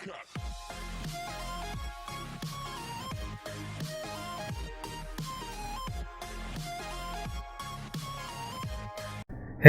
Hey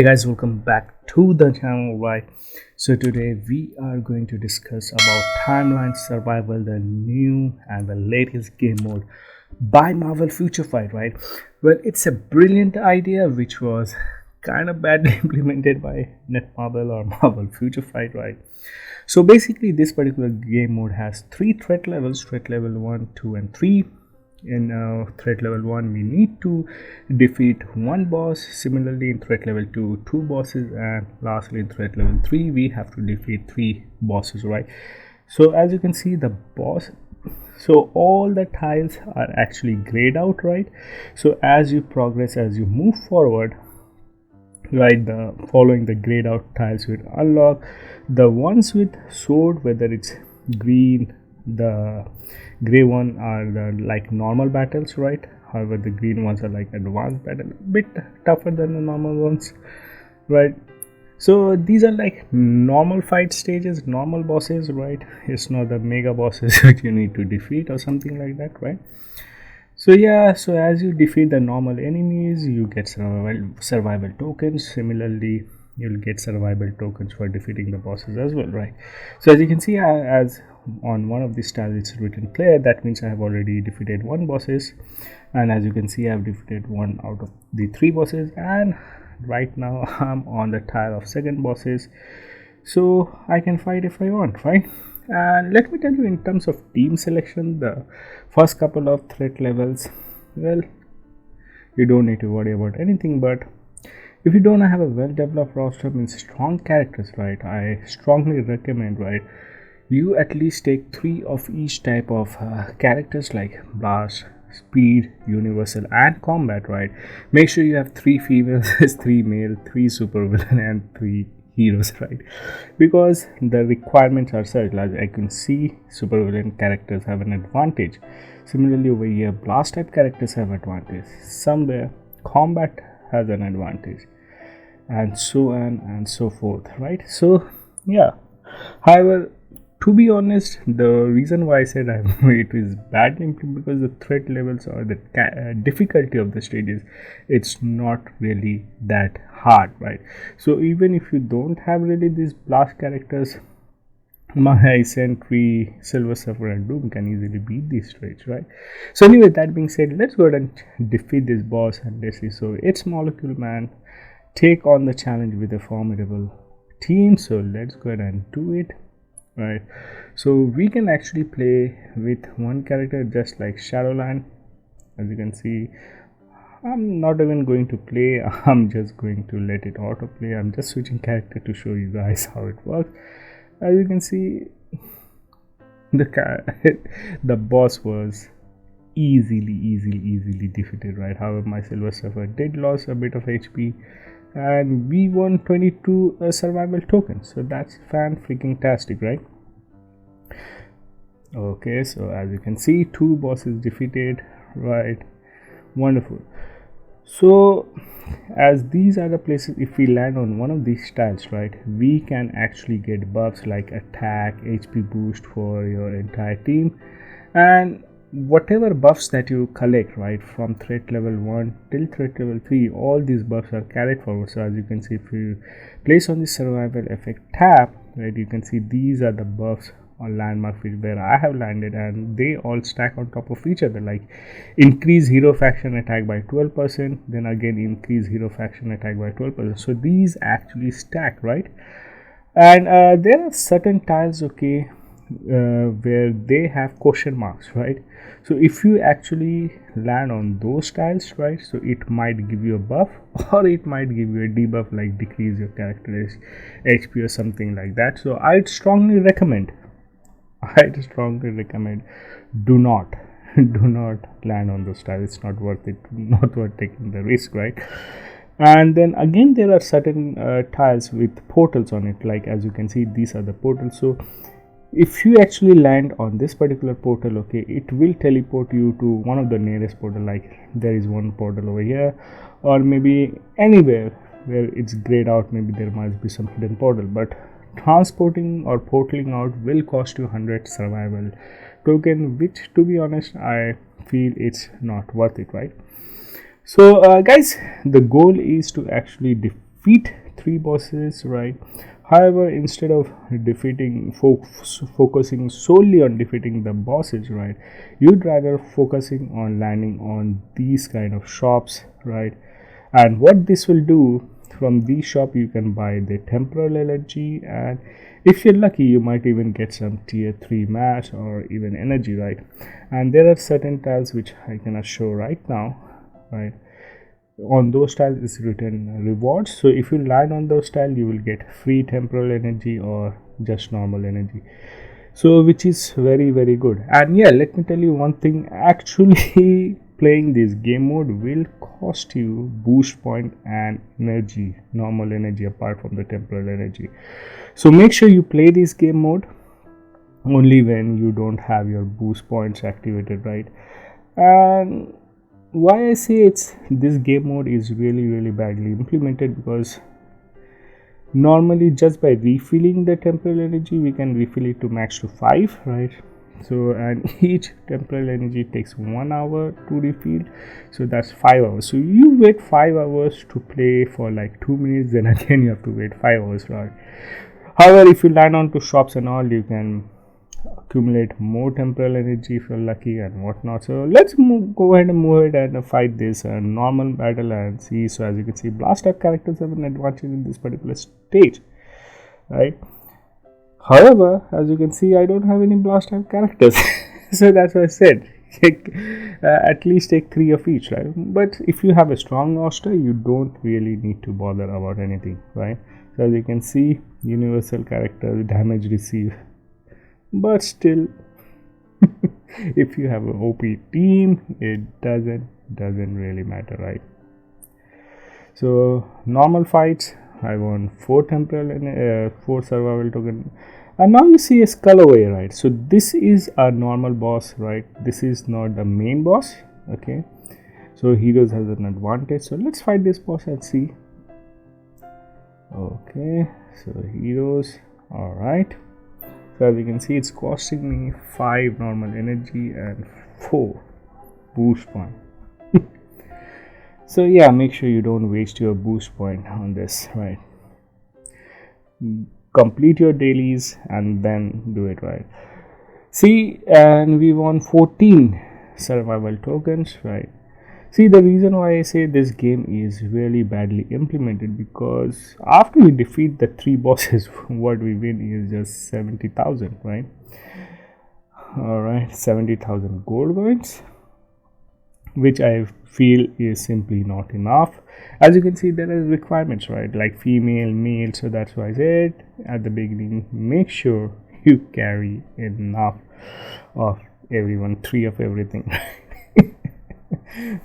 guys, welcome back to the channel. Right, so today we are going to discuss about timeline survival, the new and the latest game mode by Marvel Future Fight. Right, well, it's a brilliant idea which was kind of badly implemented by Netmarble or Marvel Future Fight. Right, so basically this particular game mode has three threat levels: threat level 1, 2 and 3. In threat level 1 we need to defeat one boss. Similarly in threat level 2, two bosses, and lastly in threat level 3 we have to defeat three bosses. Right, so as you can see the boss, so all the tiles are actually grayed out. Right, so as you progress, as you move forward, right, the following the grayed out tiles will unlock. The ones with sword, whether it's green, the gray one are the like normal battles, right? However, the green ones are like advanced battle, bit tougher than the normal ones, right? So these are like normal fight stages, normal bosses, right? It's not the mega bosses that you need to defeat or something like that, right? So yeah, so as you defeat the normal enemies, you get survival tokens. Similarly, you'll get survival tokens for defeating the bosses as well, right? So as you can see, as on one of these tiles it's written clear, that means I have already defeated one bosses, and as you can see I have defeated one out of the three bosses, and right now I'm on the tile of second bosses, so I can fight if I want, right? And let me tell you, in terms of team selection, the first couple of threat levels, well, you don't need to worry about anything. But if you don't have a well developed roster, means strong characters, right, I strongly recommend, right, you at least take three of each type of characters, like blast, speed, universal and combat. Right, make sure you have three females, three male, three supervillain and three heroes, right? Because the requirements are such, as I can see, supervillain characters have an advantage. Similarly over here, blast type characters have advantage, somewhere combat has an advantage, and so on and so forth, right? So yeah, however, to be honest, the reason why I said it is badly implemented, because the threat levels or the difficulty of the stages, it's not really that hard, right? So even if you don't have really these blast characters, my Sentry, Silver Surfer and Doom can easily beat these traits, right? So anyway, that being said, let's go ahead and defeat this boss, and let's see. So it's Molecule Man take on the challenge with a formidable team, so let's go ahead and do it. Right, so we can actually play with one character, just like Shadowland. As you can see, I'm not even going to play, I'm just going to let it autoplay. I'm just switching character to show you guys how it works. As you can see, the boss was easily defeated, right? However, my Silver Surfer did lose a bit of HP, and we won 22 survival tokens, so that's fan freaking tastic, right? Okay, so as you can see, two bosses defeated, right? Wonderful. So as these are the places, if we land on one of these tiles, right, we can actually get buffs like attack, HP boost for your entire team, and whatever buffs that you collect, right, from threat level 1 till threat level 3, all these buffs are carried forward. So as you can see, if you place on the survival effect tab, right, you can see these are the buffs or landmark where I have landed, and they all stack on top of each other, like increase hero faction attack by 12%, then again increase hero faction attack by 12%. So these actually stack, right? And there are certain tiles, okay, where they have question marks, right? So if you actually land on those tiles, right, so it might give you a buff or it might give you a debuff, like decrease your character's HP or something like that. So I'd strongly recommend do not do not land on those tiles. It's not worth it, not worth taking the risk, right? And then again, there are certain tiles with portals on it, like as you can see, these are the portals. So if you actually land on this particular portal, okay, it will teleport you to one of the nearest portal, like there is one portal over here, or maybe anywhere where it's grayed out, maybe there must be some hidden portal. But transporting or portaling out will cost you 100 survival token, which to be honest I feel it's not worth it, right? So guys, the goal is to actually defeat 3 bosses, right? However, instead of focusing solely on defeating the bosses, right, you'd rather focusing on landing on these kind of shops, right? And what this will do, from these shop you can buy the temporal energy, and if you're lucky you might even get some tier 3 mass or even energy, right? And there are certain tiles which I cannot show right now, right? On those tiles is written rewards, so if you land on those tiles you will get free temporal energy or just normal energy, so which is very good. And yeah, let me tell you one thing, actually playing this game mode will cost you boost point and energy, normal energy apart from the temporal energy. So make sure you play this game mode only when you don't have your boost points activated, right? And why I say it's this game mode is really badly implemented, because normally just by refilling the temporal energy we can refill it to max to 5, right? So and each temporal energy takes 1 hour to refill, so that's 5 hours. So you wait 5 hours to play for like 2 minutes, then again you have to wait 5 hours, right? However, if you land onto shops and all, you can accumulate more temporal energy if you're lucky and whatnot. So let's go ahead and move ahead and fight this normal battle and see. So as you can see, blast type characters have an advantage in this particular stage, right? However, as you can see, I don't have any blast type characters so that's why I said at least take 3 of each, right? But if you have a strong roster, you don't really need to bother about anything, right? So as you can see, universal character, damage receive, but still if you have an OP team, it doesn't really matter, right? So normal fights, I want 4 temporal and 4 survival token. And now you see a skull away, right? So this is a normal boss, right? This is not the main boss, okay? So heroes has an advantage. So let's fight this boss and see. Okay, so heroes, all right. So as you can see, it's costing me 5 normal energy and 4 boost point. So yeah, make sure you don't waste your boost point on this, right? Complete your dailies and then do it, right? See, and we won 14 survival tokens, right? See, the reason why I say this game is really badly implemented, because after we defeat the 3 bosses, what we win is just 70,000, right? All right, 70,000 gold coins, which I feel is simply not enough. As you can see, there are requirements, right? Like female, male. So that's why I said at the beginning, make sure you carry enough of everyone, 3 of everything.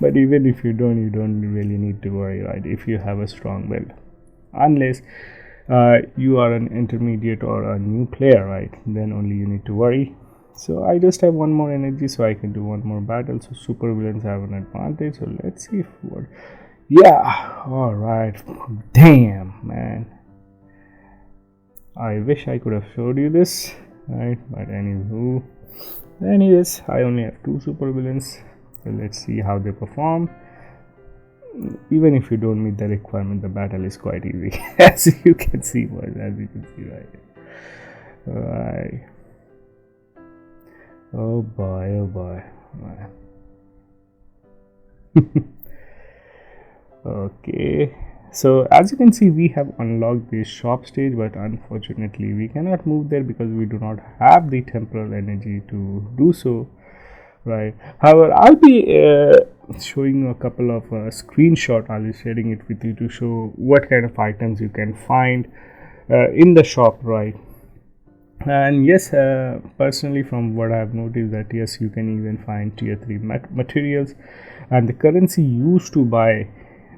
But even if you don't really need to worry, right? If you have a strong build, unless you are an intermediate or a new player, right? Then only you need to worry. So I just have 1 more energy, so I can do 1 more battle. So super villains have an advantage. So let's see if what. Yeah, all right. Damn, man. I wish I could have showed you this, right? But anyways, I only have 2 super villains. So let's see how they perform. Even if you don't meet the requirement, the battle is quite easy, as you can see, right? Right. Oh boy. Okay, so as you can see, we have unlocked this shop stage, but unfortunately we cannot move there because we do not have the temporal energy to do so, right? However, I'll be showing you a couple of screenshot. I'll be sharing it with you to show what kind of items you can find in the shop, right? And yes, personally from what I have noticed, that yes, you can even find tier 3 materials, and the currency used to buy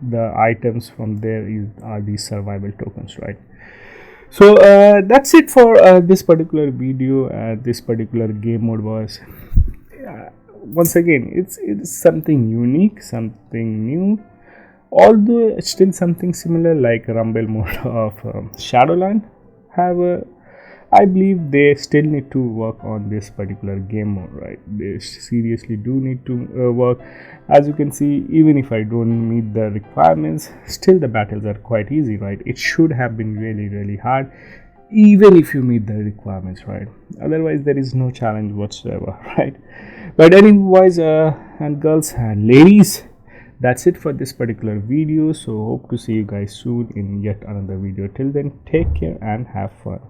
the items from there are these survival tokens, right? So that's it for this particular video. This particular game mode was once again, it's something unique, something new, although it's still something similar like rumble mode of Shadowland. have a I believe they still need to work on this particular game mode, right? They seriously do need to work. As you can see, even if I don't meet the requirements, still the battles are quite easy, right? It should have been really, really hard, even if you meet the requirements, right? Otherwise, there is no challenge whatsoever, right? But anyways, and girls and ladies, that's it for this particular video. So hope to see you guys soon in yet another video. Till then, take care and have fun.